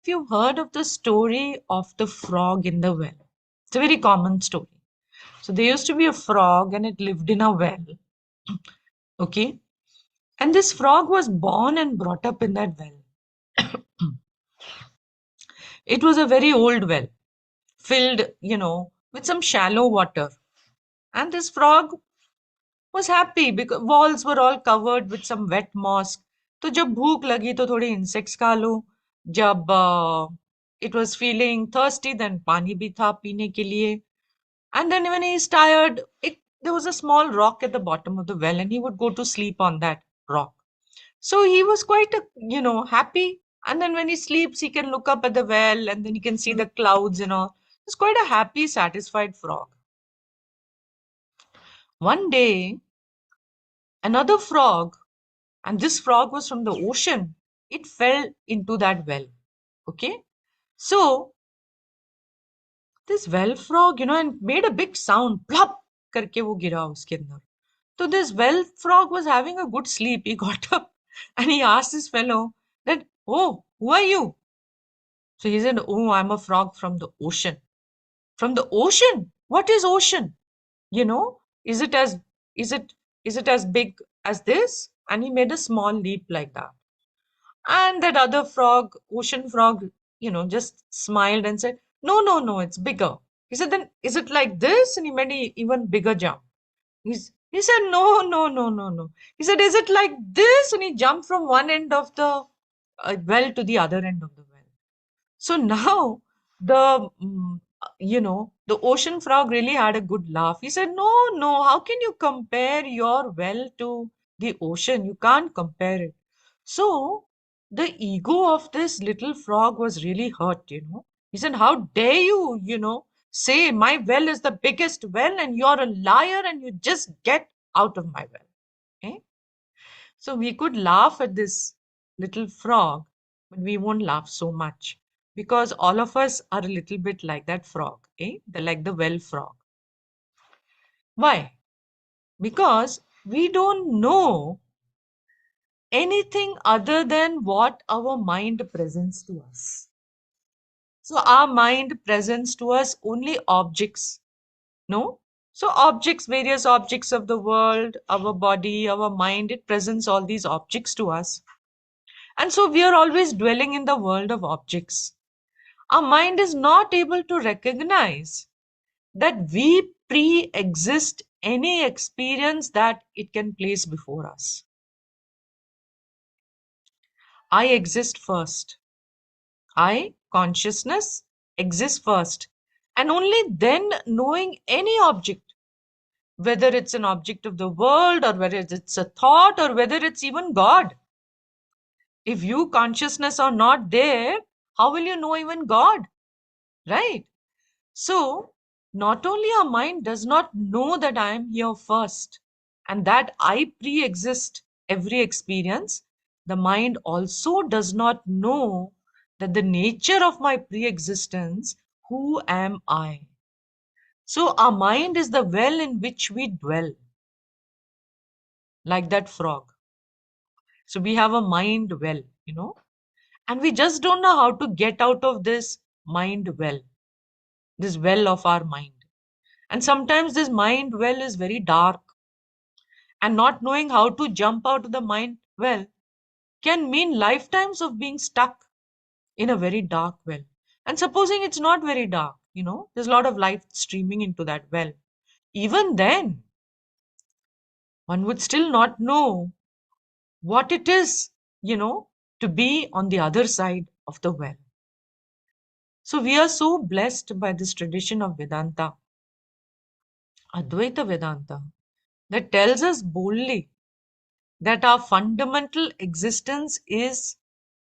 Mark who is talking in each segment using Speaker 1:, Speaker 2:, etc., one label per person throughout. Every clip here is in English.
Speaker 1: you've heard of the story of the frog in the well. It's a very common story. So there used to be a frog and it lived in a well. Okay. And this frog was born and brought up in that well. It was a very old well, filled, with some shallow water. And this frog was happy because walls were all covered with some wet moss. तो जब भूख लगी तो थोड़े insects खा लो. जब it was feeling thirsty, then पानी भी था पीने के लिए. And then when he's tired, there was a small rock at the bottom of the well, and he would go to sleep on that rock. So he was quite, happy. And then when he sleeps, he can look up at the well, and then he can see the clouds and all. He's quite a happy, satisfied frog. One day, another frog, and this frog was from the ocean, it fell into that well. Okay. So this well frog, and made a big sound. Plop! करके वो गिरा उसके अंदर. So this well frog was having a good sleep. He got up and he asked this fellow that, "Oh, who are you?" So he said, "Oh, I'm a frog from the ocean." From the ocean? What is ocean? Is it as big as this? And he made a small leap like that. And that other frog, ocean frog, just smiled and said, "No, no, no, it's bigger." He said, "Then is it like this?" And he made an even bigger jump. He said, "No, no, no, no, no." He said, "Is it like this?" And he jumped from one end of the well to the other end of the well. So now the ocean frog really had a good laugh. He said, "No, no, how can you compare your well to the ocean? You can't compare it." So the ego of this little frog was really hurt. He said, "How dare you, say my well is the biggest well and you're a liar and you just get out of my well." Okay? So we could laugh at this little frog, but we won't laugh so much because all of us are a little bit like that frog, They're like the well frog. Why? Because we don't know anything other than what our mind presents to us. So our mind presents to us only objects, no? So objects, various objects of the world, our body, our mind, it presents all these objects to us. And so we are always dwelling in the world of objects. Our mind is not able to recognize that we pre-exist any experience that it can place before us. I exist first. I, consciousness, exists first. And only then knowing any object, whether it's an object of the world or whether it's a thought or whether it's even God. If you, consciousness, are not there, how will you know even God? Right? So, not only our mind does not know that I am here first and that I pre exist every experience, the mind also does not know that the nature of my pre existence, who am I? So, our mind is the well in which we dwell, like that frog. So, we have a mind well, and we just don't know how to get out of this mind well, this well of our mind. And sometimes this mind well is very dark, and not knowing how to jump out of the mind well can mean lifetimes of being stuck in a very dark well. And supposing it's not very dark, there's a lot of light streaming into that well. Even then, one would still not know what it is, to be on the other side of the well. So we are so blessed by this tradition of Vedanta, Advaita Vedanta, that tells us boldly that our fundamental existence is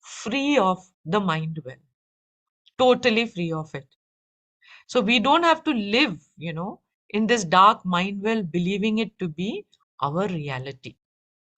Speaker 1: free of the mind well, totally free of it. So we don't have to live, in this dark mind well, believing it to be our reality.